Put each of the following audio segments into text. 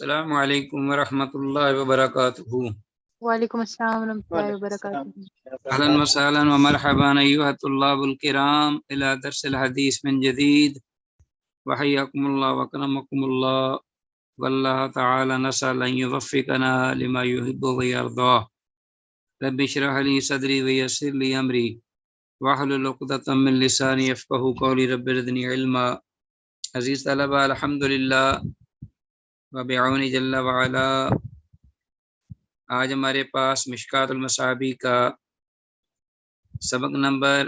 السلام علیکم ورحمۃ اللہ وبرکاتہ۔ وعلیکم السلام ورحمۃ اللہ وبرکاتہ۔ اہلا وسہلا ومرحبا ایھا الطلاب الکرام الی درس الحدیث من جدید، وحیاکم اللہ وکرمکم اللہ، واللہ تعالی نسأل ان یوفقنا لما یحب ویرضی۔ رب اشرح لی صدری ویسر لی امری واحلل عقدۃ من لسانی یفقہوا قولی، رب زدنی علما۔ عزیز طلبہ، الحمدللہ وبعون جل وعلا آج ہمارے پاس مشکات المصابیح کا سبق نمبر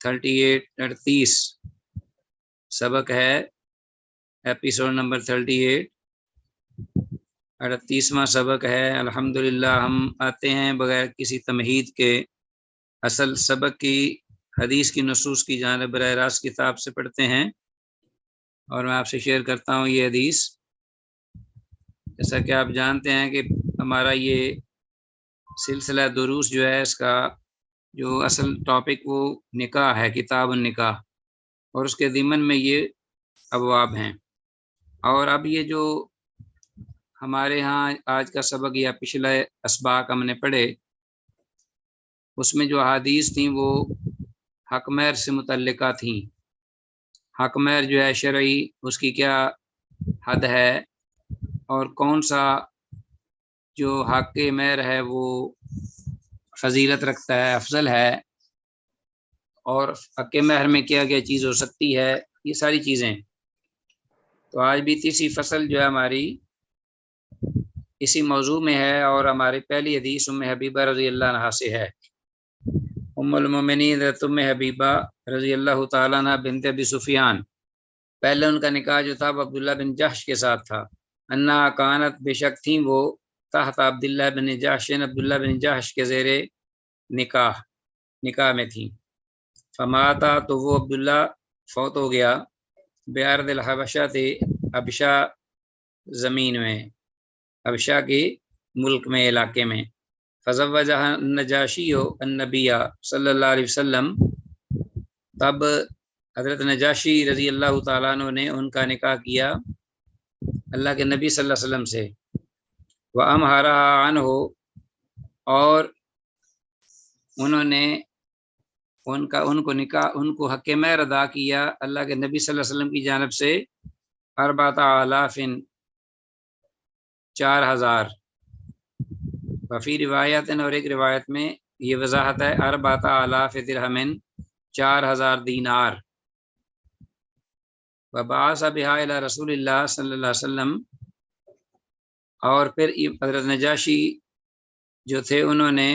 38 سبق ہے، ایپیسوڈ نمبر 38واں سبق ہے۔ الحمدللہ ہم آتے ہیں بغیر کسی تمہید کے اصل سبق کی حدیث کی نصوص کی جانب براہ راست کتاب سے پڑھتے ہیں، اور میں آپ سے شیئر کرتا ہوں یہ حدیث۔ جیسا کہ آپ جانتے ہیں کہ ہمارا یہ سلسلہ دروس جو ہے، اس کا جو اصل ٹاپک وہ نکاح ہے، کتاب النکاح، اور اس کے ضمن میں یہ ابواب ہیں۔ اور اب یہ جو ہمارے ہاں آج کا سبق یا پچھلے اسباق ہم نے پڑھے، اس میں جو احادیث تھیں وہ حق مہر سے متعلقہ تھیں۔ حق مہر جو ہے شرعی، اس کی کیا حد ہے، اور کون سا جو حق مہر ہے وہ فضیلت رکھتا ہے، افضل ہے، اور حق مہر میں کیا کیا چیز ہو سکتی ہے، یہ ساری چیزیں۔ تو آج بھی تیسری فصل جو ہے ہماری اسی موضوع میں ہے، اور ہماری پہلی حدیث ام حبیبہ رضی اللہ عنہا سے ہے۔ ام المومنین ام حبیبہ رضی اللہ تعالیٰ عنہ بنت ابی سفیان، پہلے ان کا نکاح جو تھا وہ عبداللہ بن جحش کے ساتھ تھا۔ انا کانت، بے شک تھیں وہ، تحت عبداللہ بن جحش، عبداللہ بن جحش کے زیر نکاح میں تھیں۔ فماتا، تو وہ عبداللہ فوت ہو گیا، بارض الحبشہ تھے، حبشہ زمین میں، حبشہ کے ملک میں، علاقے میں۔ فزوجہ النجاشی النبی صلی اللہ علیہ وسلم، تب حضرت نجاشی رضی اللہ تعالیٰ عنہ نے ان کا نکاح کیا اللہ کے نبی صلی اللہ علیہ وسلم سے۔ وَأَمْهَرَهَا عَنْهُ، اور انہوں نے ان کو حق مہر ادا کیا اللہ کے نبی صلی اللہ علیہ وسلم کی جانب سے 4,000، 4,000۔ وفی روایت، اور ایک روایت میں یہ وضاحت ہے 4,000 درہم، 4,000 دینار۔ وبعث بها الی رسول اللہ صلی اللہ علیہ وسلم، اور پھر حضرت نجاشی جو تھے انہوں نے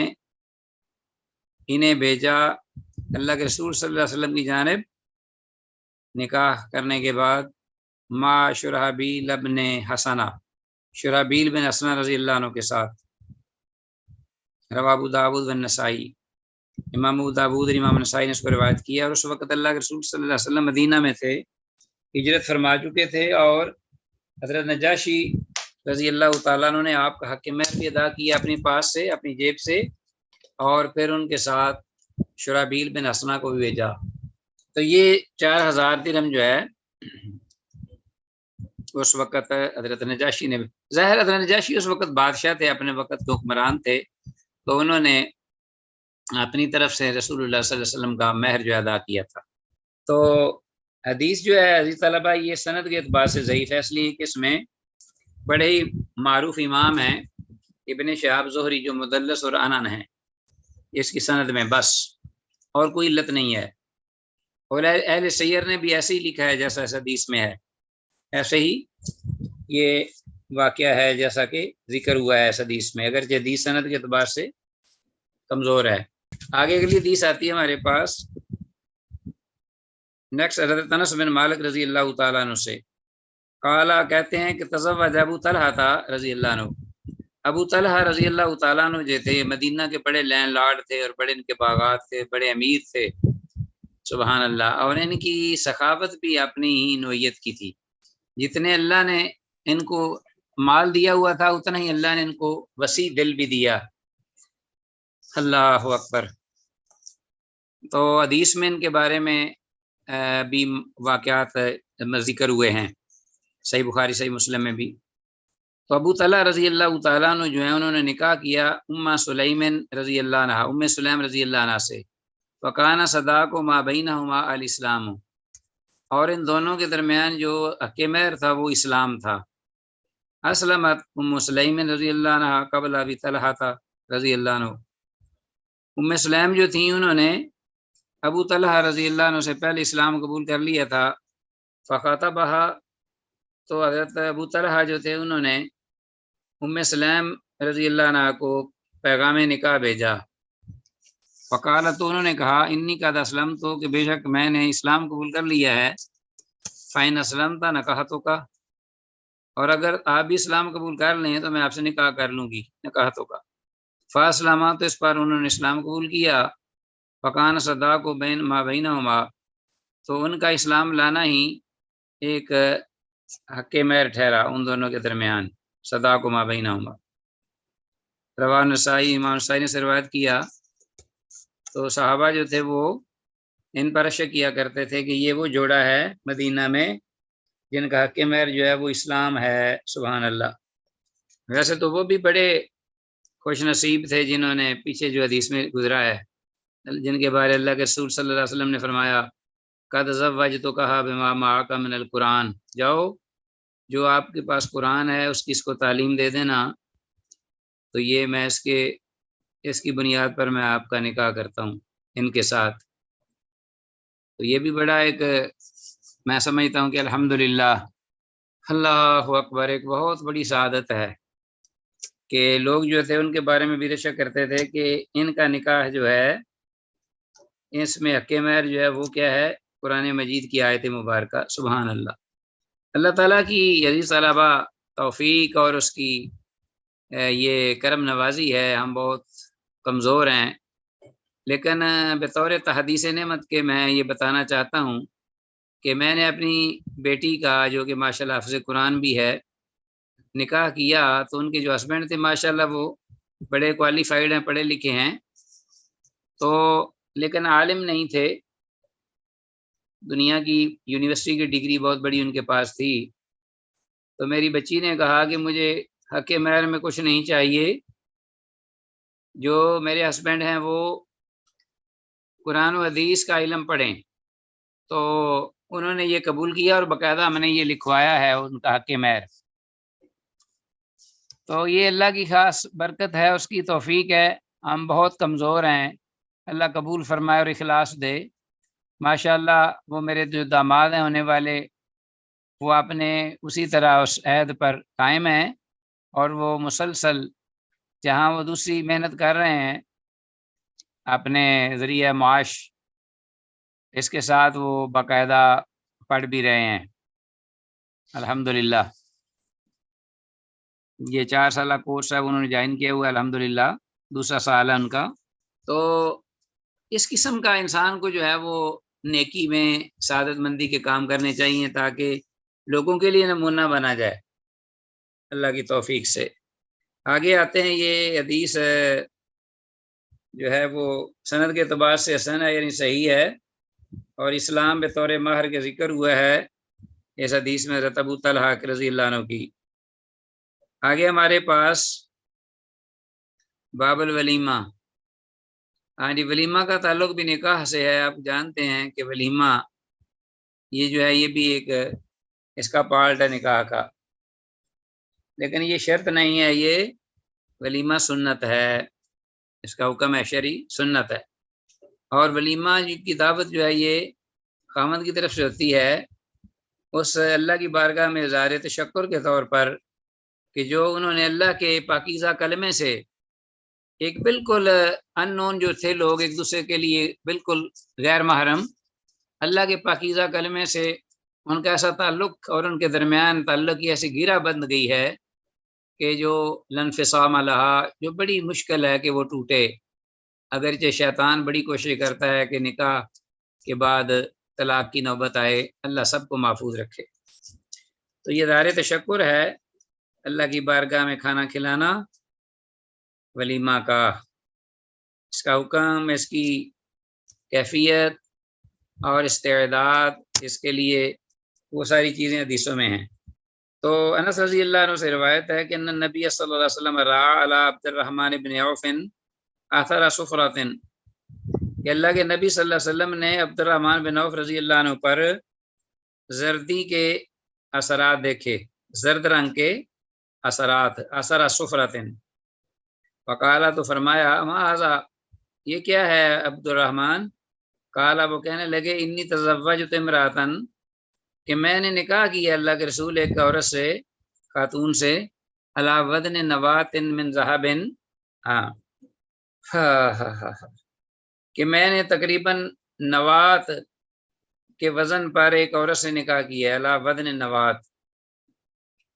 انہیں بھیجا اللہ کے رسول صلی اللہ علیہ وسلم کی جانب، نکاح کرنے کے بعد، ما شرحبیل ابن حسنہ، شرحبیل بن حسنہ رضی اللہ عنہ کے ساتھ۔ رواہ ابو داؤد و نسائی، امام ابو داؤد اور امام نسائی نے اس کو روایت کیا۔ اور اس وقت اللہ کے رسول صلی اللہ علیہ وسلم مدینہ میں تھے، ہجرت فرما چکے تھے، اور حضرت نجاشی رضی اللہ تعالیٰ عنہ نے آپ کا حق مہر بھی ادا کیا اپنے پاس سے، اپنی جیب سے، اور پھر ان کے ساتھ شرحبیل بن حسنہ کو بھی بھیجا۔ تو یہ 4,000 درہم جو ہے اس وقت حضرت نجاشی نے، ظاہر حضرت نجاشی اس وقت بادشاہ تھے، اپنے وقت کے حکمران تھے، تو انہوں نے اپنی طرف سے رسول اللہ صلی اللہ علیہ وسلم کا مہر جو ادا کیا تھا۔ تو حدیث جو ہے عزیز طلبہ، یہ سند کے اعتبار سے ضعیف ہے، اس لیے کہ اس میں بڑے ہی معروف امام ہیں ابن شہاب زہری، جو مدلس اور عنن ہیں اس کی سند میں، بس اور کوئی علت نہیں ہے۔ اور اہل سیر نے بھی ایسے ہی لکھا ہے جیسا اس حدیث میں ہے، ایسے ہی یہ واقعہ ہے جیسا کہ ذکر ہوا ہے اس حدیث میں، اگرچہ حدیث سند کے اعتبار سے کمزور ہے۔ آگے اگلی حدیث آتی ہے ہمارے پاس، نیکسٹ حضرت انس بن مالک رضی اللہ تعالیٰ عنہ سے، قالا، کہتے ہیں کہ تزوج ابو طلحہ تھا رضی اللہ عنہ، ابو طلحہ رضی اللہ تعالیٰ عنہ جو تھے مدینہ کے بڑے لینڈ لارڈ تھے، اور بڑے ان کے باغات تھے، بڑے امیر تھے، سبحان اللہ۔ اور ان کی سخاوت بھی اپنی ہی نوعیت کی تھی، جتنے اللہ نے ان کو مال دیا ہوا تھا اتنا ہی اللہ نے ان کو وسیع دل بھی دیا، اللہ اکبر۔ تو حدیث میں ان کے بارے میں بھی واقعات ذکر ہوئے ہیں، صحیح بخاری صحیح مسلم میں بھی۔ تو ابو طلحہ رضی اللہ تعالیٰ عنہ جو ہے انہوں نے نکاح کیا ام سلیم رضی اللہ عنہ، ام سلیم رضی اللہ عنہ سے، فکانہ صداق و ما بینہما الاسلام، اور ان دونوں کے درمیان جو حق مہر تھا وہ اسلام تھا۔ اسلمت ام سلیم رضی اللہ عنہ قبل ابی طلحہ تھا رضی اللہ عنہ، ام سلیم جو تھیں انہوں نے ابو طلحہ رضی اللہ عنہ سے پہلے اسلام قبول کر لیا تھا۔ فخطبہا، تو حضرت ابو طلحہ جو تھے انہوں نے ام سلیم رضی اللہ عنہ کو پیغام نکاح بھیجا۔ فقالت، تو انہوں نے کہا انی قد اسلمت، تو کہ بے شک میں نے اسلام قبول کر لیا ہے، فإن اسلمت نکحتک، اور اگر آپ بھی اسلام قبول کر لیں تو میں آپ سے نکاح کر لوں گی، نکحتک۔ فاسلما، تو اس پر انہوں نے اسلام قبول کیا۔ فکان صداق بین ما بینہما، تو ان کا اسلام لانا ہی ایک حق مہر ٹھہرا ان دونوں کے درمیان، صداق ما بینہما۔ رواہ نسائی، امام نسائی نے سے روایت کیا۔ تو صحابہ جو تھے وہ ان پر شک کیا کرتے تھے کہ یہ وہ جوڑا ہے مدینہ میں جن کا حق مہر جو ہے وہ اسلام ہے، سبحان اللہ۔ ویسے تو وہ بھی بڑے خوش نصیب تھے جنہوں نے پیچھے جو حدیث میں گزرا ہے، جن کے بارے اللہ کے رسول صلی اللہ علیہ وسلم نے فرمایا قد زوجتکھا بما معک من القرآن، جاؤ جو آپ کے پاس قرآن ہے اس کی اس کو تعلیم دے دینا، تو یہ میں اس کی بنیاد پر میں آپ کا نکاح کرتا ہوں ان کے ساتھ۔ تو یہ بھی بڑا ایک میں سمجھتا ہوں کہ الحمدللہ، اللہ اکبر، ایک بہت بڑی سعادت ہے کہ لوگ جو تھے ان کے بارے میں بھی شک کرتے تھے کہ ان کا نکاح جو ہے اس میں حق مہر جو ہے وہ کیا ہے، قرآن مجید کی آیت مبارکہ، سبحان اللہ۔ اللہ تعالیٰ کی عزیز طلبہ توفیق اور اس کی یہ کرم نوازی ہے، ہم بہت کمزور ہیں، لیکن بطور تحدیث نعمت کے میں یہ بتانا چاہتا ہوں کہ میں نے اپنی بیٹی کا جو کہ ماشاءاللہ حافظ قرآن بھی ہے نکاح کیا، تو ان کے جو ہسبینڈ تھے ماشاءاللہ وہ بڑے کوالیفائیڈ ہیں، پڑھے لکھے ہیں، تو لیکن عالم نہیں تھے، دنیا کی یونیورسٹی کی ڈگری بہت بڑی ان کے پاس تھی۔ تو میری بچی نے کہا کہ مجھے حق مہر میں کچھ نہیں چاہیے، جو میرے ہسبینڈ ہیں وہ قرآن و حدیث کا علم پڑھیں۔ تو انہوں نے یہ قبول کیا اور باقاعدہ ہم نے یہ لکھوایا ہے ان کا حق مہر۔ تو یہ اللہ کی خاص برکت ہے، اس کی توفیق ہے، ہم بہت کمزور ہیں، اللہ قبول فرمائے اور اخلاص دے۔ ماشاءاللہ وہ میرے جو داماد ہیں ہونے والے، وہ اپنے اسی طرح اس عہد پر قائم ہیں، اور وہ مسلسل جہاں وہ دوسری محنت کر رہے ہیں اپنے ذریعہ معاش، اس کے ساتھ وہ باقاعدہ پڑھ بھی رہے ہیں الحمدللہ۔ یہ 4 سالہ کورس ہے انہوں نے جوائن کیا ہوا ہے الحمدللہ، دوسرا سال ہے ان کا۔ تو اس قسم کا انسان کو جو ہے وہ نیکی میں سعادت مندی کے کام کرنے چاہیے تاکہ لوگوں کے لیے نمونہ بنا جائے اللہ کی توفیق سے۔ آگے آتے ہیں، یہ حدیث جو ہے وہ سند کے اعتبار سے حسن ہے، یعنی صحیح ہے، اور اسلام بطور مہر کے ذکر ہوا ہے اس حدیث میں حضرت ابو طلحہ رضی اللہ عنہ کی۔ آگے ہمارے پاس باب الولیمہ، جی ولیمہ کا تعلق بھی نکاح سے ہے۔ آپ جانتے ہیں کہ ولیمہ یہ جو ہے یہ بھی ایک اس کا پارٹ ہے نکاح کا، لیکن یہ شرط نہیں ہے، یہ ولیمہ سنت ہے، اس کا حکم ہے شرعی سنت ہے۔ اور ولیمہ کی دعوت جو ہے یہ خاوند کی طرف سے ہوتی ہے اس اللہ کی بارگاہ میں اظہار تشکر کے طور پر کہ جو انہوں نے اللہ کے پاکیزہ کلمے سے ایک بالکل ان نون جو تھے لوگ ایک دوسرے کے لیے بالکل غیر محرم، اللہ کے پاکیزہ کلمے سے ان کا ایسا تعلق اور ان کے درمیان تعلق کی ایسی گرہ بند گئی ہے کہ جو لنفصام لہا، جو بڑی مشکل ہے کہ وہ ٹوٹے، اگرچہ شیطان بڑی کوشش کرتا ہے کہ نکاح کے بعد طلاق کی نوبت آئے، اللہ سب کو محفوظ رکھے۔ تو یہ اظہار تشکر ہے اللہ کی بارگاہ میں کھانا کھلانا ولیمہ کا، اس کا حکم، اس کی کیفیت اور استعداد، اس کے لیے وہ ساری چیزیں حدیثوں میں ہیں۔ تو انس رضی اللہ عنہ سے روایت ہے کہ ان نبی صلی اللہ علیہ وسلم رعا علی عبد الرحمن بن عوف اثر صفرۃ، کہ اللہ کے نبی صلی اللہ علیہ وسلم نے عبد الرحمن بن عوف رضی اللہ عنہ پر زردی کے اثرات دیکھے، زرد رنگ کے اثرات، اثر صفرۃ، وقالا تو فرمایا ما ھذا، یہ کیا ہے عبد الرحمن؟ قالا، وہ کہنے لگے انی تزوجت امراتن، کہ میں نے نکاح کیا اللہ کے رسول ایک عورت سے، خاتون سے، علی وزن نوات من ذہب، ہاں کہ میں نے تقریباً نوات کے وزن پر ایک عورت سے نکاح کیا ہے، علی وزن نوات،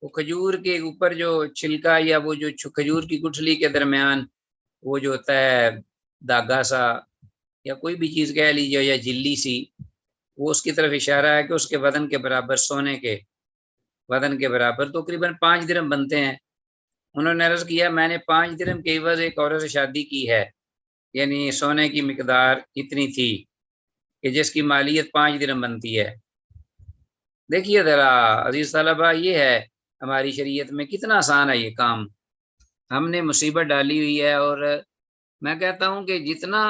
وہ کھجور کے اوپر جو چھلکا یا وہ جو کھجور کی گٹھلی کے درمیان وہ جو ہوتا ہے داغا سا یا کوئی بھی چیز کہہ لیجیے یا جلی سی، وہ اس کی طرف اشارہ ہے کہ اس کے وزن کے برابر، سونے کے وزن کے برابر تقریباً 5 درہم بنتے ہیں۔ انہوں نے عرض کیا میں نے 5 درہم کے عوض ایک عورت سے شادی کی ہے، یعنی سونے کی مقدار اتنی تھی کہ جس کی مالیت 5 درہم بنتی ہے۔ دیکھیے ذرا عزیز طلبہ، یہ ہے ہماری شریعت میں کتنا آسان ہے یہ کام، ہم نے مصیبت ڈالی ہوئی ہے، اور میں کہتا ہوں کہ جتنا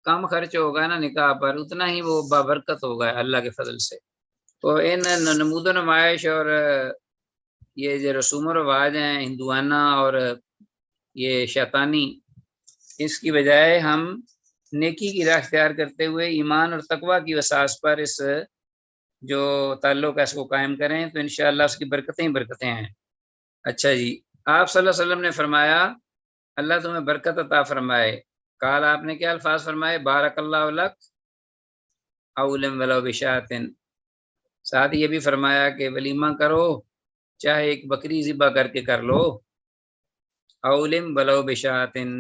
کم خرچ ہوگا نا نکاح پر اتنا ہی وہ بابرکت ہوگا اللہ کے فضل سے۔ تو ان نمود و نمائش اور یہ جو رسوم و رواج ہیں ہندوانہ اور یہ شیطانی، اس کی بجائے ہم نیکی کی راہ اختیار کرتے ہوئے ایمان اور تقوی کی اساس پر اس جو تعلق ہے اس کو قائم کریں تو انشاءاللہ اس کی برکتیں ہی برکتیں ہیں۔ اچھا جی، آپ صلی اللہ علیہ وسلم نے فرمایا اللہ تمہیں برکت عطا فرمائے، قال، آپ نے کیا الفاظ فرمائے؟ بارک اللہ لک اولم ولو بشاتن، ساتھ یہ بھی فرمایا کہ ولیمہ کرو چاہے ایک بکری ذبح کر کے کر لو، اولم ولو بشاتن،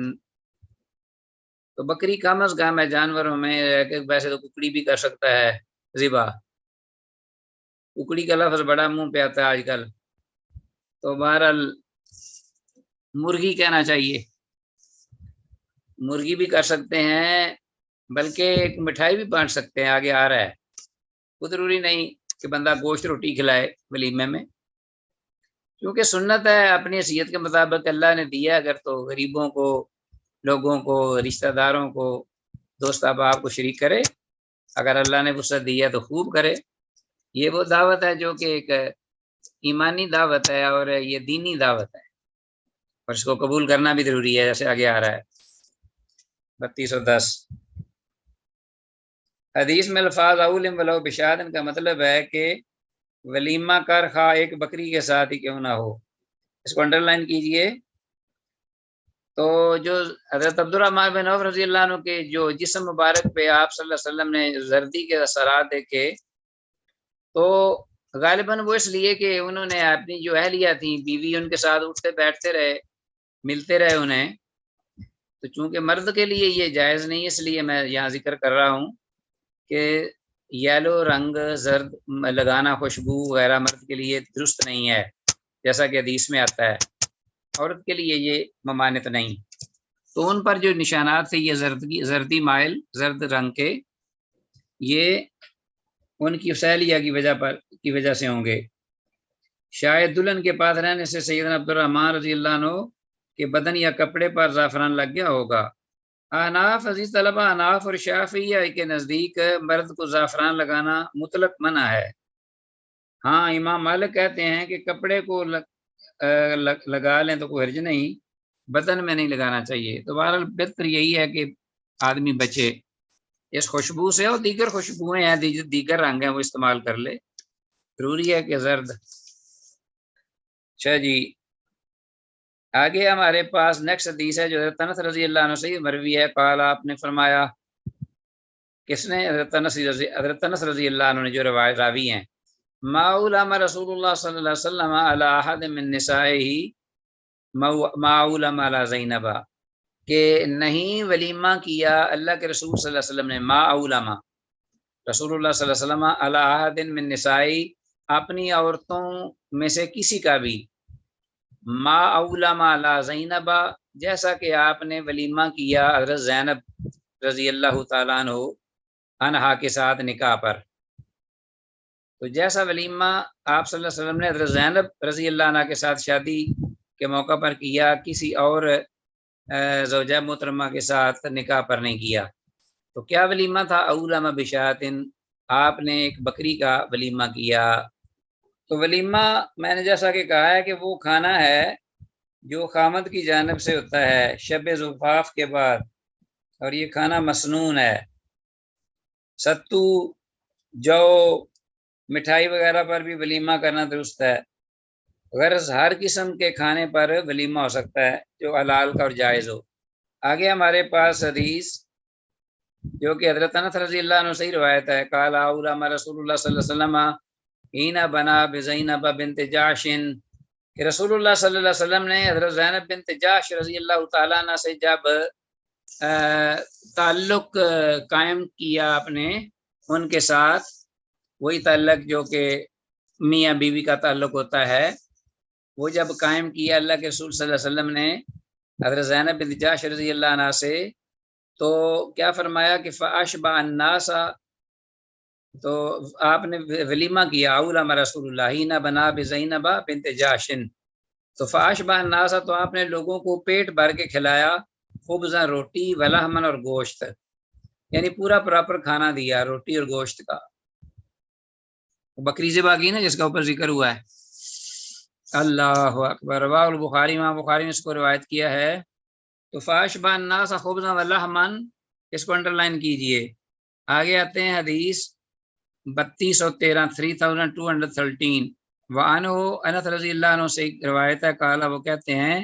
تو بکری کم از کم ہے جانوروں میں، ویسے تو ککڑی بھی کر سکتا ہے ذبح، ککڑی کا لفظ بڑا منہ پہ آتا ہے آج کل، تو بہرحال مرغی کہنا چاہیے، مرغی بھی کر سکتے ہیں، بلکہ ایک مٹھائی بھی بانٹ سکتے ہیں، آگے آ رہا ہے، وہ ضروری نہیں کہ بندہ گوشت روٹی کھلائے ولیمے میں، کیونکہ سنت ہے اپنی حیثیت کے مطابق اللہ نے دیا، اگر تو غریبوں کو، لوگوں کو، رشتہ داروں کو، دوست احباب کو شریک کرے، اگر اللہ نے وسعت دیا تو خوب کرے، یہ وہ دعوت ہے جو کہ ایک ایمانی دعوت ہے اور یہ دینی دعوت ہے، اور اس کو قبول کرنا بھی ضروری ہے، جیسے آگے آ رہا ہے 3210 حدیث میں الفاظ اولم ولو بشادن کا مطلب ہے کہ ولیمہ کر خواہ ایک بکری کے ساتھ ہی کیوں نہ ہو، اس کو انڈر لائن کیجئے۔ تو جو حضرت عبدالرحمن بن عوف رضی اللہ عنہ کے جو جسم مبارک پہ آپ صلی اللہ علیہ وسلم نے زردی کے اثرات دیکھے، تو غالباً وہ اس لیے کہ انہوں نے اپنی جو اہلیہ تھیں، بیوی، ان کے ساتھ اٹھتے بیٹھتے رہے، ملتے رہے انہیں، تو چونکہ مرد کے لیے یہ جائز نہیں، اس لیے میں یہاں ذکر کر رہا ہوں کہ یلو رنگ زرد لگانا، خوشبو وغیرہ مرد کے لیے درست نہیں ہے، جیسا کہ حدیث میں آتا ہے، عورت کے لیے یہ ممانعت نہیں۔ تو ان پر جو نشانات تھے یہ زردی مائل، زرد رنگ کے، یہ ان کی سہلیہ کی وجہ سے ہوں گے، شاید دلہن کے پاس رہنے سے سیدنا عبدالرحمن رضی اللہ عنہ کے بدن یا کپڑے پر زعفران لگ گیا ہوگا۔ احناف، عزیز طلبہ، احناف اور شافعیہ کے نزدیک مرد کو زعفران لگانا مطلق منع ہے، ہاں امام مالک کہتے ہیں کہ کپڑے کو لگا لیں تو کوئی حرج نہیں، بدن میں نہیں لگانا چاہیے۔ تو بہرحال بہتر یہی ہے کہ آدمی بچے اس خوشبو سے، اور دیگر خوشبوئیں ہیں، دیگر رنگ ہیں وہ استعمال کر لے، ضروری ہے کہ زرد۔ اچھا جی، آگے ہمارے پاس نیکسٹ حدیث ہے جو حضرت انس رضی اللہ عنہ سے مروی ہے، قال، آپ نے فرمایا، کس نے؟ حضرت انس رضی اللہ عنہ نے جو روایت راوی ہیں، ما علم رسول اللہ صلی اللہ علیہ وسلم علی احد من نسائہ ما علم علی زینب، کہ نہیں ولیمہ کیا اللہ کے رسول صلی اللہ علیہ وسلم نے، ما علم رسول اللہ صلی اللہ علیہ وسلم علی احد من نسائہ، اپنی عورتوں میں سے کسی کا بھی، ما علم علی زینب، جیسا کہ آپ نے ولیمہ کیا حضرت زینب رضی اللہ تعالیٰ عنہ عنہا کے ساتھ نکاح پر۔ تو جیسا ولیمہ آپ صلی اللہ علیہ وسلم نے حضرت زینب رضی اللہ عنہ کے ساتھ شادی کے موقع پر کیا، کسی اور زوجہ محترمہ کے ساتھ نکاح پر نہیں کیا۔ تو کیا ولیمہ تھا؟ اولم بشاتن، آپ نے ایک بکری کا ولیمہ کیا۔ تو ولیمہ میں نے جیسا کہ کہا ہے کہ وہ کھانا ہے جو خامد کی جانب سے ہوتا ہے شب زفاف کے بعد، اور یہ کھانا مسنون ہے۔ ستو، جو، مٹھائی وغیرہ پر بھی ولیمہ کرنا درست ہے، غرض ہر قسم کے کھانے پر ولیمہ ہو سکتا ہے جو حلال کا اور جائز ہو۔ آگے ہمارے پاس حدیث جو کہ حضرت انس رضی اللہ عنہ سے روایت ہے، قال اولم رسول اللہ صلی اللہ علیہ وسلم حین بنا بزینب بنت جاش، کہ رسول اللہ صلی اللہ علیہ وسلم نے حضرت زینب بنت جاش رضی اللہ تعالیٰ عنہ سے جب تعلق قائم کیا اپنے ان کے ساتھ، وہی تعلق جو کہ میاں بیوی کا تعلق ہوتا ہے، وہ جب قائم کیا اللہ کے رسول صلی اللہ علیہ وسلم نے حضرت زینب بنت جاش رضی اللہ عنہ سے، تو کیا فرمایا کہ فاشبع الناس، تو آپ نے ولیمہ کیا، اولم رسول اللہ حین بنا بزینب بنت جاش، تو فاشبع الناس، تو آپ نے لوگوں کو پیٹ بھر کے کھلایا، خبزاں، روٹی، ولحمن، اور گوشت، یعنی پورا پراپر کھانا دیا روٹی اور گوشت کا۔ بکری ذبح کی نا جس کا اوپر ذکر ہوا ہے۔ اللہ اکبر، رواہ البخاری، امام بخاری نے اس کو روایت کیا ہے۔ تو فاشبع الناس خبزا ولحمن، اس کو انڈر لائن کیجئے۔ آگے آتے ہیں حدیث 3213 3213، وعنہ انس رضی اللہ عنہ سے روایت ہے، قال، وہ کہتے ہیں،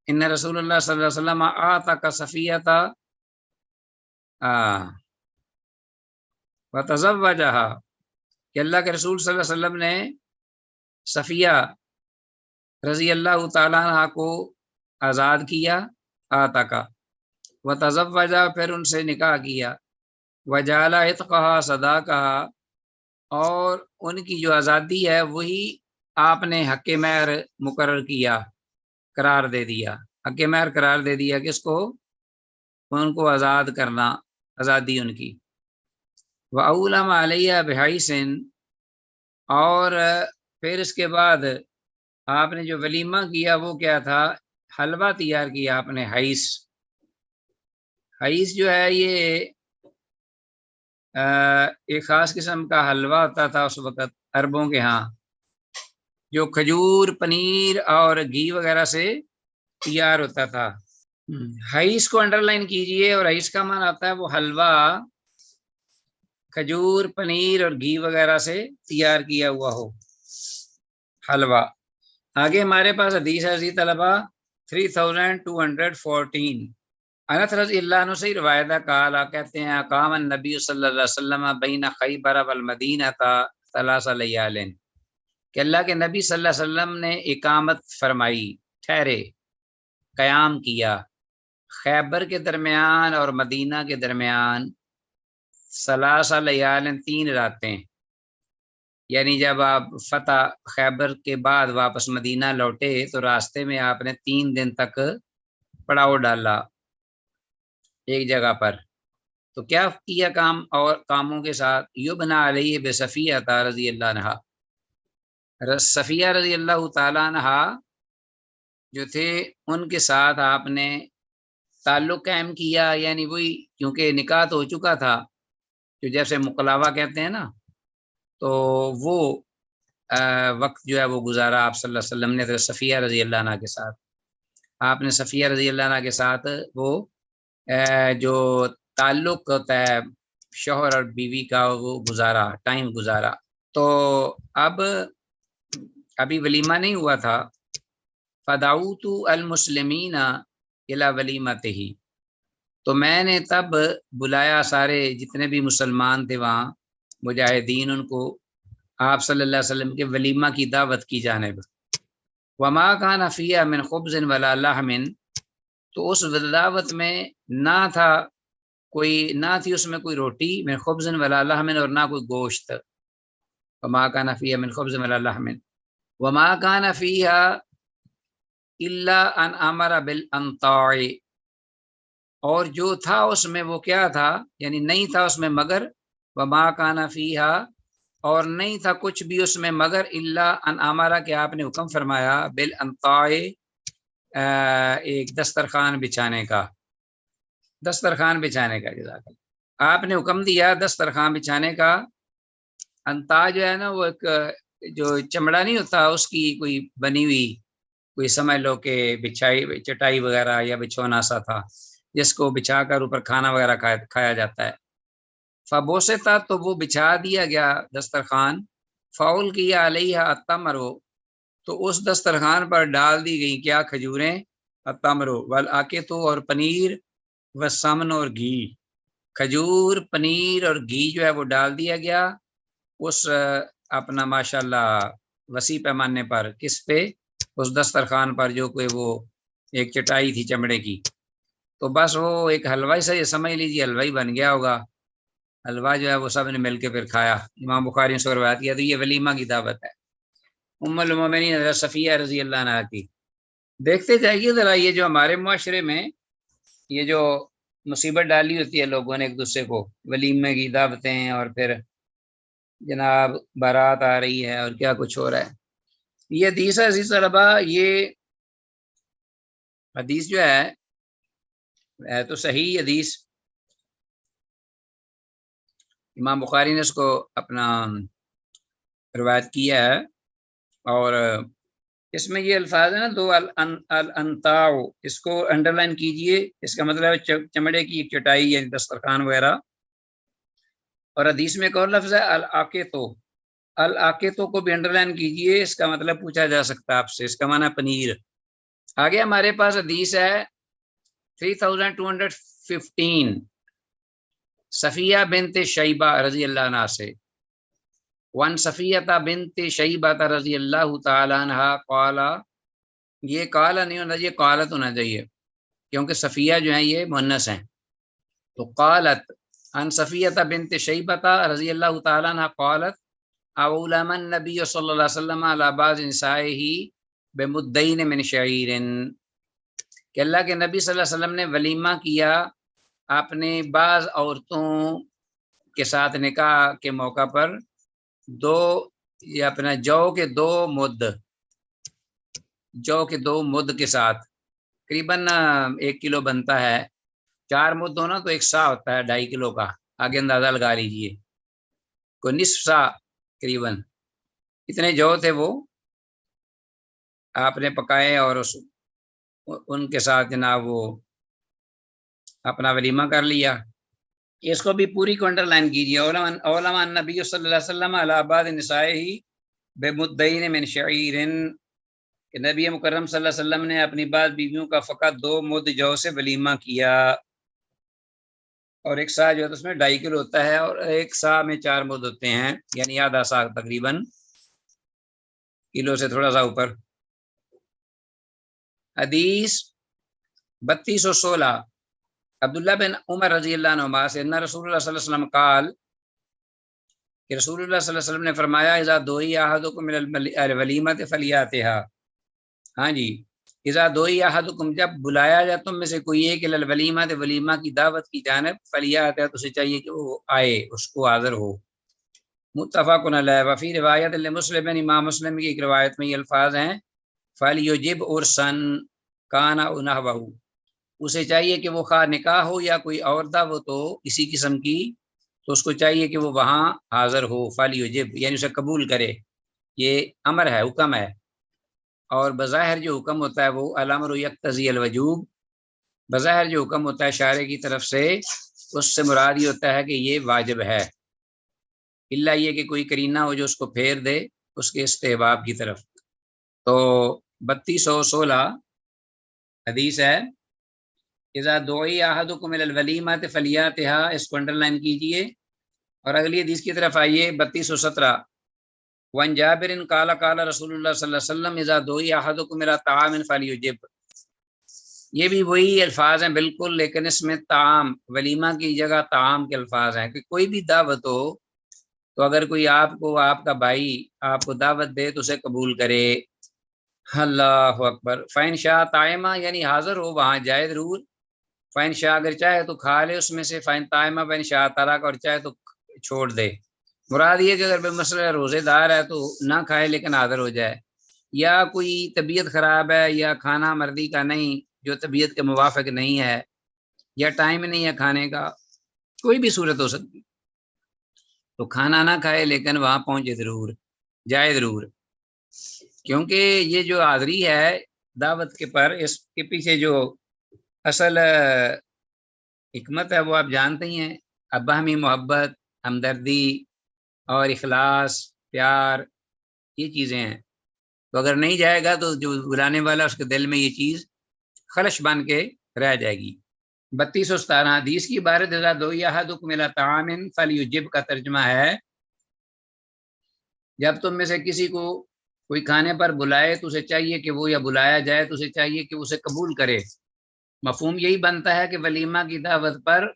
ان رسول اللہ صلی اللہ علیہ وسلم اعتق صفیہ وتزوجہا، کہ اللہ کے رسول صلی اللہ علیہ وسلم نے صفیہ رضی اللہ تعالیٰ عنہ کو آزاد کیا، آتقا، وتزوجا، پھر ان سے نکاح کیا، وجعل عتقہا صداقہا، اور ان کی جو آزادی ہے وہی آپ نے حق مہر مقرر کیا، قرار دے دیا، حق مہر قرار دے دیا کس کو؟ ان کو آزاد کرنا، آزادی ان کی۔ وَأَوْلَمَ عَلَيَّ بِحَيْسٍ، اور پھر اس کے بعد آپ نے جو ولیمہ کیا وہ کیا تھا؟ حلوہ تیار کیا آپ نے، حیث۔ حیث جو ہے یہ ایک خاص قسم کا حلوہ ہوتا تھا اس وقت عربوں کے ہاں، جو کھجور، پنیر اور گھی وغیرہ سے تیار ہوتا تھا۔ حیث کو انڈر لائن کیجئے، اور حیث کا معنی آتا ہے وہ حلوہ کھجور، پنیر اور گھی وغیرہ سے تیار کیا ہوا ہو، حلوہ۔ آگے ہمارے پاس حدیث ہے عزیز طلبہ 3214، انس رضی اللہ عنہ سے روایت ہے، قال، کہتے ہیں، اقام النبی صلی اللہ علیہ وسلم بین خیبر والمدینہ ثلاث لیال، کہ اللہ کے نبی صلی اللہ علیہ وسلم نے اقامت فرمائی، ٹھہرے، قیام کیا، خیبر کے درمیان اور مدینہ کے درمیان، ثلاث لیال، 3 راتیں، یعنی جب آپ فتح خیبر کے بعد واپس مدینہ لوٹے تو راستے میں آپ نے 3 دن تک پڑاؤ ڈالا ایک جگہ پر۔ تو کیا کیا کام اور کاموں کے ساتھ؟ یبنا علیہ بصفیہ رضی اللہ عنہ، صفیہ رضی اللہ تعالیٰ عنہ جو تھے ان کے ساتھ آپ نے تعلق قائم کیا، یعنی وہی، کیونکہ نکاح تو ہو چکا تھا، جو جیسے مقلاوہ کہتے ہیں نا، تو وہ وقت جو ہے وہ گزارا آپ صلی اللہ علیہ وسلم نے صفیہ رضی اللہ عنہ کے ساتھ۔ آپ نے صفیہ رضی اللہ عنہ کے ساتھ وہ جو تعلق ہوتا ہے شوہر اور بیوی کا، وہ گزارا، ٹائم گزارا۔ تو اب ابھی ولیمہ نہیں ہوا تھا، فدعوت المسلمین الی ولیمتہ، تو میں نے تب بلایا سارے جتنے بھی مسلمان تھے وہاں، مجاہدین، ان کو آپ صلی اللہ علیہ وسلم کے ولیمہ کی دعوت کی جانب۔ وما کان فیہ من خبز ولا لحم، تو اس دعوت میں نہ تھا کوئی، نہ تھی اس میں کوئی روٹی، من خبز ولا لحم، اور نہ کوئی گوشت۔ وما کان فیہ من خبز ولا لحم وما کان فیہ الا ان امر بالانطاع، اور جو تھا اس میں وہ کیا تھا، یعنی نہیں تھا اس میں مگر وما کان فیہا اور نہیں تھا کچھ بھی اس میں مگر الا ان امارا کہ آپ نے حکم فرمایا بالانطاء ایک دسترخوان بچھانے کا، دسترخوان بچھانے کا، جزاک اللہ، آپ نے حکم دیا دسترخوان بچھانے کا۔ انتا جو ہے نا وہ ایک جو چمڑا نہیں ہوتا اس کی کوئی بنی ہوئی، کوئی سمجھ لو کہ بچھائی چٹائی وغیرہ یا بچھونا سا تھا جس کو بچھا کر اوپر کھانا وغیرہ کھایا جاتا ہے۔ فبوسے تھا تو وہ بچھا دیا گیا دسترخوان، فاول کیا علیہ التمرو تو اس دسترخوان پر ڈال دی گئی کیا؟ کھجوریں، التمرو والعاقۃ اور پنیر، والسمن اور گھی، کھجور پنیر اور گھی جو ہے وہ ڈال دیا گیا اس اپنا ماشاءاللہ وسیع پیمانے پر، کس پہ؟ اس دسترخوان پر جو کوئی وہ ایک چٹائی تھی چمڑے کی۔ تو بس وہ ایک حلوائی سے یہ سمجھ لیجیے حلوائی بن گیا ہوگا، حلوا جو ہے وہ سب نے مل کے پھر کھایا۔ امام بخاری نے روایت کیا، تو یہ ولیمہ کی دعوت ہے ام المومنین حضرت صفیہ رضی اللہ عنہا کی۔ دیکھتے جائیے ذرا یہ جو ہمارے معاشرے میں یہ جو مصیبت ڈالی ہوتی ہے لوگوں نے ایک دوسرے کو، ولیمے کی دعوتیں اور پھر جناب بارات آ رہی ہے اور کیا کچھ ہو رہا ہے۔ یہ حدیث عزیز طلبا، یہ حدیث جو ہے تو صحیح حدیث، امام بخاری نے اس کو اپنا روایت کیا ہے، اور اس میں یہ الفاظ ہے نا دو الانتاؤ، اس کو انڈر لائن کیجئے، اس کا مطلب ہے چمڑے کی ایک چٹائی یا دسترخوان وغیرہ۔ اور حدیث میں ایک اور لفظ ہے العاقۃ، العاقۃ کو بھی انڈر لائن کیجئے، اس کا مطلب پوچھا جا سکتا ہے آپ سے، اس کا معنی پنیر۔ آگے ہمارے پاس حدیث ہے 3215 صفیہ بنت شیبہ رضی اللہ عنہ سے، وان صفیہ بنت شیبہ رضی اللہ تعالی عنہ قال، یہ قال نہیں ہونا چاہیے، قالت ہونا چاہیے کیونکہ صفیہ جو ہیں یہ مؤنث ہیں۔ تو قالت ان صفیہ بنت شیبہ رضی اللہ تعالی عنہ قالت اولم النبی صلی اللہ علیہ وسلم علی بعض نسائہ بمدین من شعیر، کہ اللہ کے نبی صلی اللہ علیہ وسلم نے ولیمہ کیا اپنے بعض عورتوں کے ساتھ نکاح کے موقع پر دو یا اپنا جو کے دو مد کے ساتھ، تقریباً 1 کلو بنتا ہے، 4 مد ہونا تو 1 سا ہوتا ہے 2.5 کلو کا، آگے اندازہ لگا لیجئے، کوئی نصف سا تقریباً اتنے جو تھے وہ آپ نے پکائے اور ان کے ساتھ جناب وہ اپنا ولیمہ کر لیا۔ اس کو بھی پوری کو انڈر لائن کیجیے، علماء النبی صلی اللہ علیہ وسلم علی بعض نسائہ بمدین من شعیر، کہ نبی مکرم صلی اللہ علیہ وسلم نے اپنی بعض بیویوں کا فقط 2 مد جو سے ولیمہ کیا، اور 1 سا جو ہے اس میں 2.5 کلو ہوتا ہے، اور 1 سا میں 4 مد ہوتے ہیں، یعنی آدھا سا تقریباً کلو سے تھوڑا سا اوپر۔ حدیث 3216 عبداللہ بن عمر رضی اللہ عنہما سے ان رسول اللہ صلی اللہ علیہ وسلم قال، کہ رسول اللہ صلی اللہ علیہ وسلم نے فرمایا اذا دعی احدکم من الولیمۃ فلیاتھا، ہاں جی، اذا دعی احدکم جب بلایا جائے تم میں سے کوئی ایک الولیمۃ ولیمہ کی دعوت کی جانب، فلیاتھا تو اسے چاہیے کہ وہ آئے، اس کو حاضر ہو۔ متفق علیہ، وفی روایت لمسلم، امام مسلم کی ایک روایت میں یہ الفاظ ہیں فلیجب عرسا کان او نحوہ، اسے چاہیے کہ وہ خواہ نکاح ہو یا کوئی اور دعوت ہو اسی قسم کی، تو اس کو چاہیے کہ وہ وہاں حاضر ہو، فلیجب یعنی اسے قبول کرے، یہ امر ہے، حکم ہے، اور بظاہر جو حکم ہوتا ہے وہ الامر یقتضی الوجوب، بظاہر جو حکم ہوتا ہے شارع کی طرف سے اس سے مراد یہ ہوتا ہے کہ یہ واجب ہے، الا یہ کہ کوئی قرینہ ہو جو اس کو پھیر دے اس کے استحباب کی طرف۔ تو 3216 حدیث ہے اذا دعی احدکم الی الولیمۃ فلیاتھا، اس کو انڈر لائن کیجئے، اور اگلی حدیث کی طرف آئیے 3217 وان جابر قال قال رسول اللہ صلی اللہ علیہ وسلم اذا دعی احدکم الی طعام فلیجب، یہ بھی وہی الفاظ ہیں بالکل، لیکن اس میں طعام، ولیمہ کی جگہ طعام کے الفاظ ہیں، کہ کوئی بھی دعوت ہو تو اگر کوئی آپ کا بھائی آپ کو دعوت دے تو اسے قبول کرے۔ اللہ اکبر۔ فین شاہ طائمہ یعنی حاضر ہو، وہاں جائے ضرور، فین شاہ اگر چاہے تو کھا لے اس میں سے، فین طائمہ فین شاہ ترک، اور چاہے تو چھوڑ دے، مراد یہ کہ اگر مسئلہ روزے دار ہے تو نہ کھائے لیکن حاضر ہو جائے، یا کوئی طبیعت خراب ہے یا کھانا مردی کا نہیں جو طبیعت کے موافق نہیں ہے، یا ٹائم نہیں ہے کھانے کا، کوئی بھی صورت ہو سکتی، تو کھانا نہ کھائے لیکن وہاں پہنچے ضرور، جائے ضرور، کیونکہ یہ جو حاضری ہے دعوت کے پر، اس کے پیچھے جو اصل حکمت ہے وہ آپ جانتے ہی ہیں، باہمی محبت، ہمدردی اور اخلاص، پیار، یہ چیزیں ہیں۔ تو اگر نہیں جائے گا تو جو بلانے والا اس کے دل میں یہ چیز خلش بن کے رہ جائے گی۔ 3217 حدیث کی عبارت اذا دعی احدکم الی طعام فلیجب کا ترجمہ ہے جب تم میں سے کسی کو کوئی کھانے پر بلائے تو اسے چاہیے کہ وہ، یا بلایا جائے تو اسے چاہیے کہ اسے قبول کرے۔ مفہوم یہی بنتا ہے کہ ولیمہ کی دعوت پر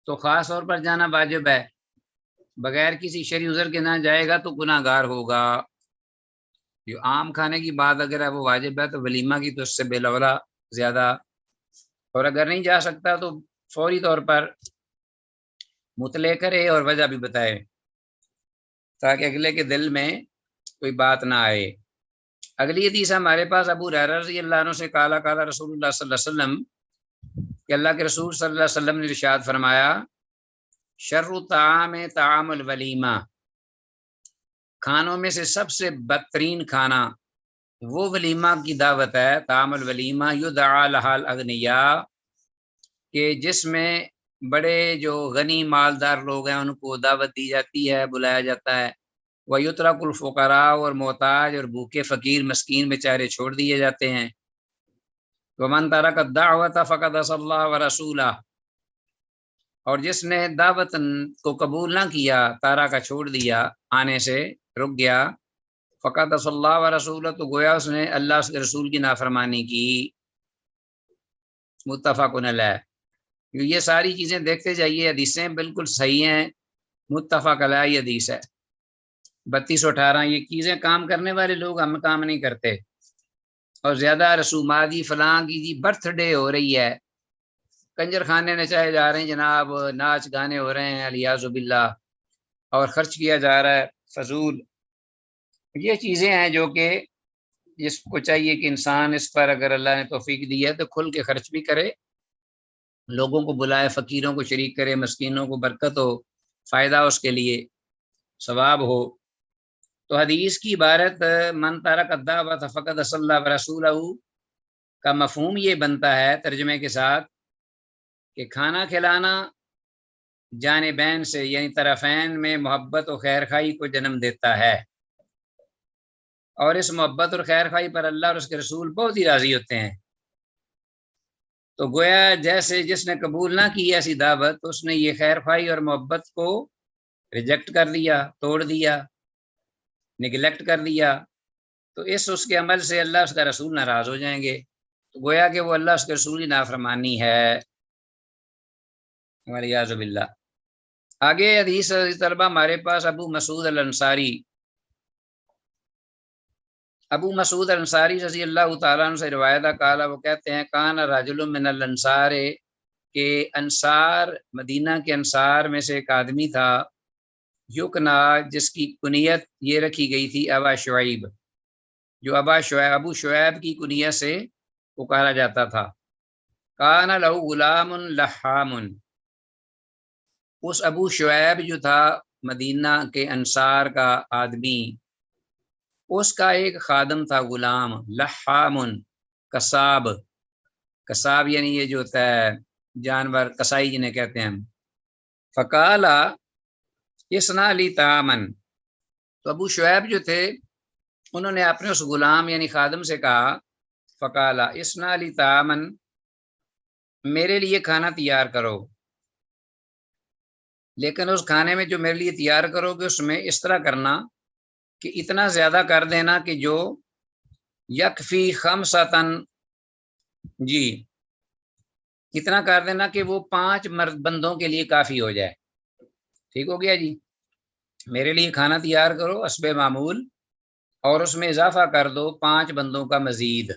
تو خاص طور پر جانا واجب ہے، بغیر کسی شرعی عذر کے نہ جائے گا تو گناہ گار ہوگا۔ جو عام کھانے کی بات اگر ہے وہ واجب ہے، تو ولیمہ کی تو اس سے بلاولا زیادہ، اور اگر نہیں جا سکتا تو فوری طور پر مطلع کرے اور وجہ بھی بتائے تاکہ اگلے کے دل میں کوئی بات نہ آئے۔ اگلی حدیث ہمارے پاس ابو ہریرہ رضی اللہ عنہ سے قال قال رسول اللہ صلی اللہ علیہ وسلم کہ اللہ کے رسول صلی اللہ علیہ وسلم نے ارشاد فرمایا شر طعام طعام الولیمہ، کھانوں میں سے سب سے بدترین کھانا وہ ولیمہ کی دعوت ہے، طعام الولیمہ یدعا لہا الاغنیاء، کہ جس میں بڑے جو غنی مالدار لوگ ہیں ان کو دعوت دی جاتی ہے، بلایا جاتا ہے، وَيُتْرَكُ الْفُقَرَاء، اور محتاج اور بھوکے فقیر مسکین بیچارے چھوڑ دیے جاتے ہیں۔ وَمَنْ تَرَكَ الدَّعْوَةَ فَقَدْ عَصَى اللَّهَ وَرَسُولَهُ، اور جس نے دعوت کو قبول نہ کیا، تارا کا چھوڑ دیا، آنے سے رک گیا، فَقَدْ عَصَى اللَّهَ وَرَسُولَهُ، تو گویا اس نے اللہ اس کے رسول کی نافرمانی کی۔ متفق علیہ۔ یہ ساری چیزیں دیکھتے جائیے، حدیثیں بالکل صحیح ہیں، متفق علیہ حدیث ہے۔ 3218 یہ چیزیں کام کرنے والے لوگ ہم کام نہیں کرتے، اور زیادہ رسومات جی فلاں کی جی برتھ ڈے ہو رہی ہے، کنجر خانے نچائے جا رہے ہیں جناب، ناچ گانے ہو رہے ہیں الیاذ باللہ، اور خرچ کیا جا رہا ہے فضول۔ یہ چیزیں ہیں جو کہ جس کو چاہیے کہ انسان اس پر اگر اللہ نے توفیق دی ہے تو کھل کے خرچ بھی کرے، لوگوں کو بلائے، فقیروں کو شریک کرے، مسکینوں کو برکت ہو، فائدہ اس کے لیے، ثواب ہو۔ تو حدیث کی عبارت من ترک الدعوۃ فقد عصی اللہ ورسولہ کا مفہوم یہ بنتا ہے ترجمے کے ساتھ کہ کھانا کھلانا جانبین سے یعنی طرفین میں محبت و خیر خواہی کو جنم دیتا ہے، اور اس محبت اور خیر خواہی پر اللہ اور اس کے رسول بہت ہی راضی ہوتے ہیں۔ تو گویا جیسے جس نے قبول نہ کی ایسی دعوت، اس نے یہ خیر خواہی اور محبت کو ریجیکٹ کر دیا، توڑ دیا، نگلیکٹ کر دیا، تو اس کے عمل سے اللہ اس کا رسول ناراض ہو جائیں گے، تو گویا کہ وہ اللہ اس کے رسول کی نافرمانی ہے، والعیاذ باللہ۔ آگے حدیث طلبہ ہمارے پاس ابو مسعود الانصاری، ابو مسعود الانصاری رضی اللہ تعالیٰ عنہ سے روایت ہے، قال، وہ کہتے ہیں کان رجل من الانصار، کہ انصار مدینہ کے انصار میں سے ایک آدمی تھا، یکنا، جس کی کنیت یہ رکھی گئی تھی ابا شعیب، جو ابو شعیب کی کنیت سے پکارا جاتا تھا۔ کان لہو غلام لحام، اس ابو شعیب جو تھا مدینہ کے انصار کا آدمی، اس کا ایک خادم تھا غلام، لحام، کساب، کساب یعنی یہ جو ہوتا ہے جانور کسائی جنہیں کہتے ہیں ہم۔ فقالا اسنا لی طعامن، تو ابو شعیب جو تھے انہوں نے اپنے اس غلام یعنی خادم سے کہا، فقالا اسنا لی طعامن، میرے لیے کھانا تیار کرو، لیکن اس کھانے میں جو میرے لیے تیار کرو گے اس میں اس طرح کرنا کہ اتنا زیادہ کر دینا کہ جو یکفی خمسطن، جی اتنا کر دینا کہ وہ 5 مرد بندوں کے لیے کافی ہو جائے۔ ٹھیک ہو گیا جی، میرے لیے کھانا تیار کرو حسب معمول، اور اس میں اضافہ کر دو 5 بندوں کا مزید،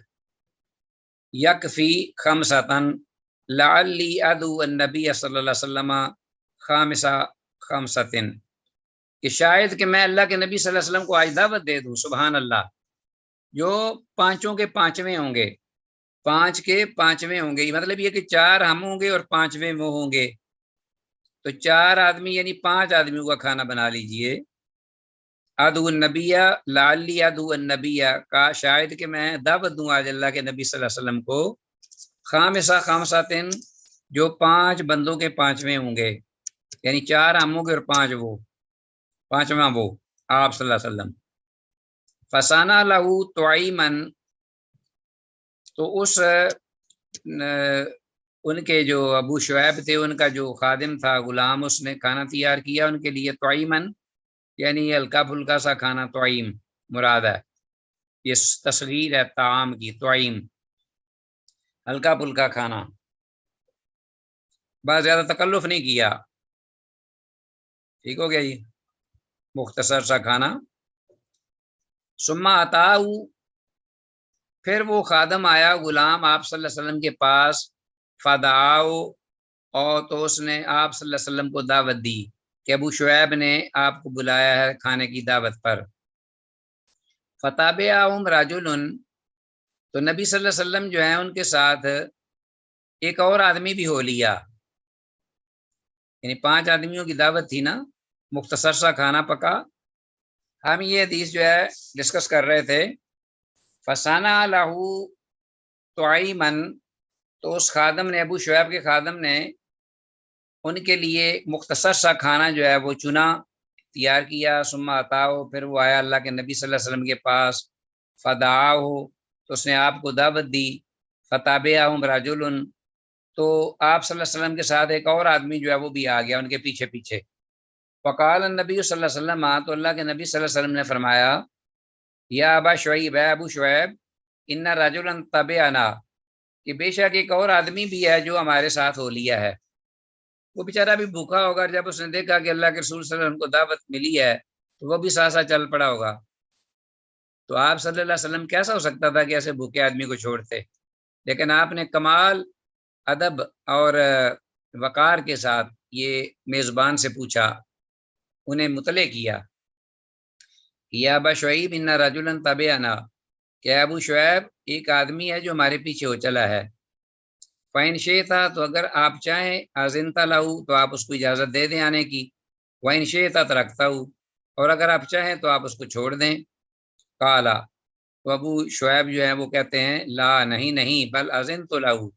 یکفی خمسطن لعلی ادعو النبی صلی اللہ علیہ وسلم خامسہ خمسطن، کہ شاید کہ میں اللہ کے نبی صلی اللہ علیہ وسلم کو آج دعوت دے دوں، سبحان اللہ، جو پانچوں کے پانچویں ہوں گے، 5 کے 5ویں ہوں گے، مطلب یہ کہ 4 ہم ہوں گے اور 5ویں وہ ہوں گے، تو 4 آدمی یعنی 5 آدمیوں کا کھانا بنا لیجئے۔ ادعو النبیہ لعلی ادعو النبیہ، کا شاید کہ میں دعوت دوں آج اللہ کے نبی صلی اللہ علیہ وسلم کو، خامساتن، جو 5 بندوں کے 5ویں ہوں گے، یعنی 4 ہم ہوں گے اور 5 وہ، 5واں وہ آپ صلی اللہ علیہ وسلم۔ فسانہ لہو طعیمن، تو اس ان کے جو ابو شعیب تھے ان کا جو خادم تھا، غلام، اس نے کھانا تیار کیا ان کے لیے، طعیمن یعنی ہلکا پھلکا سا کھانا، طعیم مراد ہے، یہ تصغیر ہے طعام کی، طعیم ہلکا پھلکا کھانا، بہت زیادہ تکلف نہیں کیا، ٹھیک ہو گیا جی، مختصر سا کھانا۔ ثم اتاؤ، پھر وہ خادم آیا غلام آپ صلی اللہ علیہ وسلم کے پاس، فدعاؤ، اور تو اس نے آپ صلی اللہ علیہ وسلم کو دعوت دی کہ ابو شعیب نے آپ کو بلایا ہے کھانے کی دعوت پر۔ فتابعہم رجل، تو نبی صلی اللہ علیہ وسلم جو ہیں ان کے ساتھ ایک اور آدمی بھی ہو لیا، یعنی 5 آدمیوں کی دعوت تھی نا، مختصر سا کھانا پکا۔ ہم یہ حدیث جو ہے ڈسکس کر رہے تھے، فسانہ لہو طعیمن، تو اس خادم نے، ابو شعیب کے خادم نے ان کے لیے مختصر سا کھانا جو ہے وہ چنا، تیار کیا۔ ثم اتاؤ، پھر وہ آیا اللہ کے نبی صلی اللہ علیہ وسلم کے پاس، فدعاہ، تو اس نے آپ کو دعوت دی۔ فتابعہم رجل، تو آپ صلی اللہ علیہ وسلم کے ساتھ ایک اور آدمی جو ہے وہ بھی آ گیا ان کے پیچھے پیچھے۔ فقال النبی صلی اللہ علیہ وسلم، تو اللہ کے نبی صلی اللہ علیہ وسلم نے فرمایا، یا ابا شعیب، اے ابو شعیب، ان رجلا تبعنا، کہ بے شک ایک اور آدمی بھی ہے جو ہمارے ساتھ ہو لیا ہے۔ وہ بیچارہ بھی بھوکا ہوگا، جب اس نے دیکھا کہ اللہ کے رسول صلی اللہ علیہ وسلم کو دعوت ملی ہے تو وہ بھی ساتھ ساتھ چل پڑا ہوگا۔ تو آپ صلی اللہ علیہ وسلم کیسا ہو سکتا تھا کہ ایسے بھوکے آدمی کو چھوڑتے، لیکن آپ نے کمال ادب اور وقار کے ساتھ یہ میزبان سے پوچھا، انہیں مطلع کیا، یا ابا شعیب ان رجلا تبعنا، کہ ابو شعیب ایک آدمی ہے جو ہمارے پیچھے ہو چلا ہے۔ فَإِنْ شِئْتَ، تو اگر آپ چاہیں، أَذِنْتَ لَهُ، تو آپ اس کو اجازت دے دیں آنے کی، وَإِنْ شِئْتَ تَرَكْتَهُ، اور اگر آپ چاہیں تو آپ اس کو چھوڑ دیں۔ قال، تو ابو شعیب جو ہے وہ کہتے ہیں، لا، نہیں، بل أَذِنْتُ لَهُ،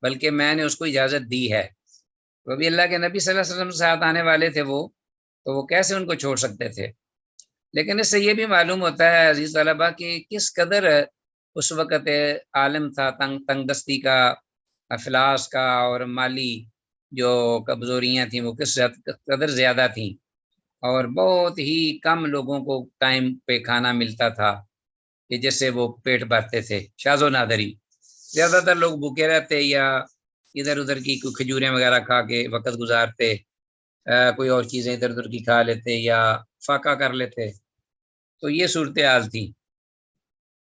بلکہ میں نے اس کو اجازت دی ہے۔ وہ بھی اللہ کے نبی صلی اللہ علیہ وسلم سے ساتھ آنے والے تھے وہ، تو وہ کیسے ان کو چھوڑ سکتے تھے؟ لیکن اس سے یہ بھی معلوم ہوتا ہے عزیز طلبہ کہ کس قدر اس وقت عالم تھا، تنگ دستی کا، افلاس کا، اور مالی جو کمزوریاں تھیں وہ کس قدر زیادہ تھیں، اور بہت ہی کم لوگوں کو ٹائم پہ کھانا ملتا تھا کہ جس سے وہ پیٹ بھرتے تھے، شاذ و نادری، زیادہ تر لوگ بھوکے رہتے یا ادھر ادھر کی کوئی کھجوریں وغیرہ کھا کے وقت گزارتے، کوئی اور چیزیں ادھر ادھر کی کھا لیتے یا فاقہ کر لیتے، تو یہ صورتحال تھی۔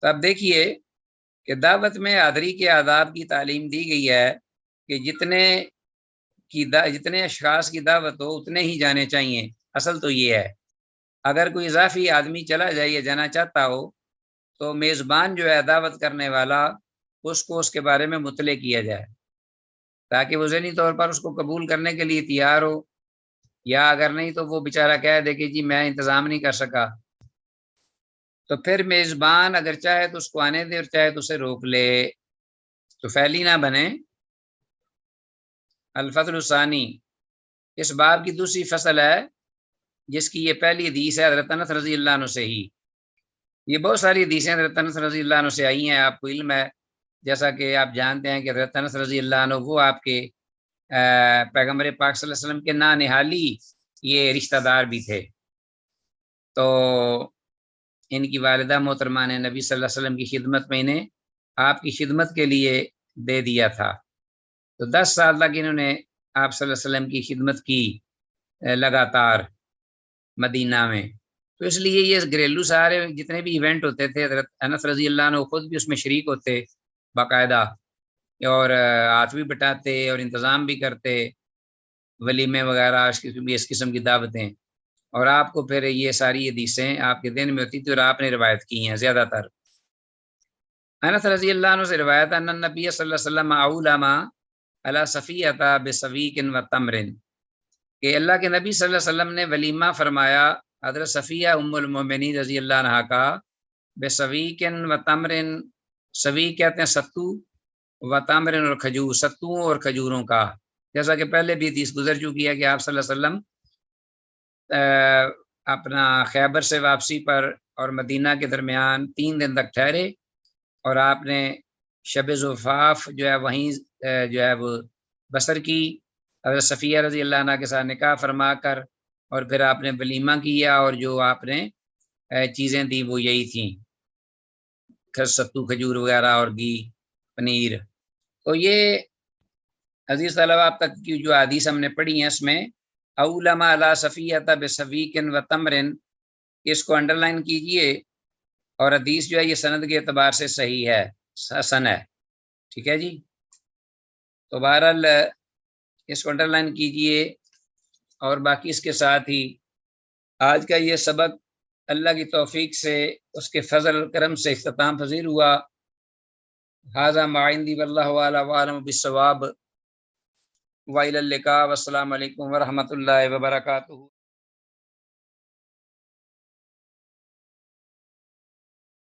تو اب دیکھیے کہ دعوت میں حاضری کے آداب کی تعلیم دی گئی ہے کہ جتنے اشخاص کی دعوت ہو اتنے ہی جانے چاہیے۔ اصل تو یہ ہے، اگر کوئی اضافی آدمی چلا جائے یا جانا چاہتا ہو تو میزبان جو ہے دعوت کرنے والا، اس کو اس کے بارے میں مطلع کیا جائے تاکہ وہ ذہنی طور پر اس کو قبول کرنے کے لیے تیار ہو، یا اگر نہیں تو وہ بیچارہ کہہ دے کہ جی میں انتظام نہیں کر سکا، تو پھر میزبان اگر چاہے تو اس کو آنے دے اور چاہے تو اسے روک لے، تو فعلی نہ بنے۔ الفصل الثانی، اس باب کی دوسری فصل ہے جس کی یہ پہلی حدیث ہے حضرت انس رضی اللہ عنہ سے ہی۔ یہ بہت ساری حدیثیں حضرت انس رضی اللہ عنہ سے آئی ہیں، آپ کو علم ہے، جیسا کہ آپ جانتے ہیں کہ حضرت انس رضی اللہ عنہ وہ آپ کے پیغمبر پاک صلی اللہ علیہ وسلم کے نانہالی یہ رشتہ دار بھی تھے، تو ان کی والدہ محترمہ نے نبی صلی اللہ علیہ وسلم کی خدمت میں انہیں آپ کی خدمت کے لیے دے دیا تھا، تو 10 سال تک انہوں نے آپ صلی اللہ علیہ وسلم کی خدمت کی لگاتار مدینہ میں۔ تو اس لیے یہ گھریلو سارے جتنے بھی ایونٹ ہوتے تھے حضرت انس رضی اللہ عنہ خود بھی اس میں شریک ہوتے باقاعدہ، اور ہاتھ بھی بٹاتے اور انتظام بھی کرتے، ولیمے وغیرہ اس قسم کی دعوتیں، اور آپ کو پھر یہ ساری حدیثیں آپ کے دن میں ہوتی تھی اور آپ نے روایت کی ہیں زیادہ تر۔ انس رضی اللہ عنہ سے روایت ان النبی صلی اللہ علیہ وسلم اولما علی صفیۃ بسویق و تمر، کہ اللہ کے نبی صلی اللہ علیہ وسلم نے ولیمہ فرمایا حضرت صفیہ ام المومنین رضی اللہ عنہا کا بسویق و تمر، سویق کہتے ہیں ستو، و تمر اور کھجور، ستوؤں اور کھجوروں کا، جیسا کہ پہلے بھی حدیث گزر چکی ہے کہ آپ صلی اللہ علیہ وسلم اپنا خیبر سے واپسی پر اور مدینہ کے درمیان 3 دن تک ٹھہرے، اور آپ نے شب زفاف جو ہے وہیں جو ہے وہ بسر کی حضرت صفیہ رضی اللہ عنہ کے ساتھ نکاح فرما کر، اور پھر آپ نے ولیمہ کیا، اور جو آپ نے چیزیں دی وہ یہی تھیں، ستو کھجور وغیرہ اور گھی پنیر۔ تو یہ عزیز طلبہ آپ تک کی جو حدیث ہم نے پڑھی ہیں اس میں اولما علی صفیۃ بسویق و تمر، اس کو انڈر لائن کیجئے، اور حدیث جو ہے یہ سند کے اعتبار سے صحیح ہے، حسن ہے، ٹھیک ہے جی۔ تو بہرحال اس کو انڈر لائن کیجئے، اور باقی اس کے ساتھ ہی آج کا یہ سبق اللہ کی توفیق سے، اس کے فضل کرم سے اختتام پذیر ہوا۔ ھذا ما عندی واللہ اعلم بالصواب، وإلی اللقاء، والسلام علیکم ورحمۃ اللہ وبرکاتہ۔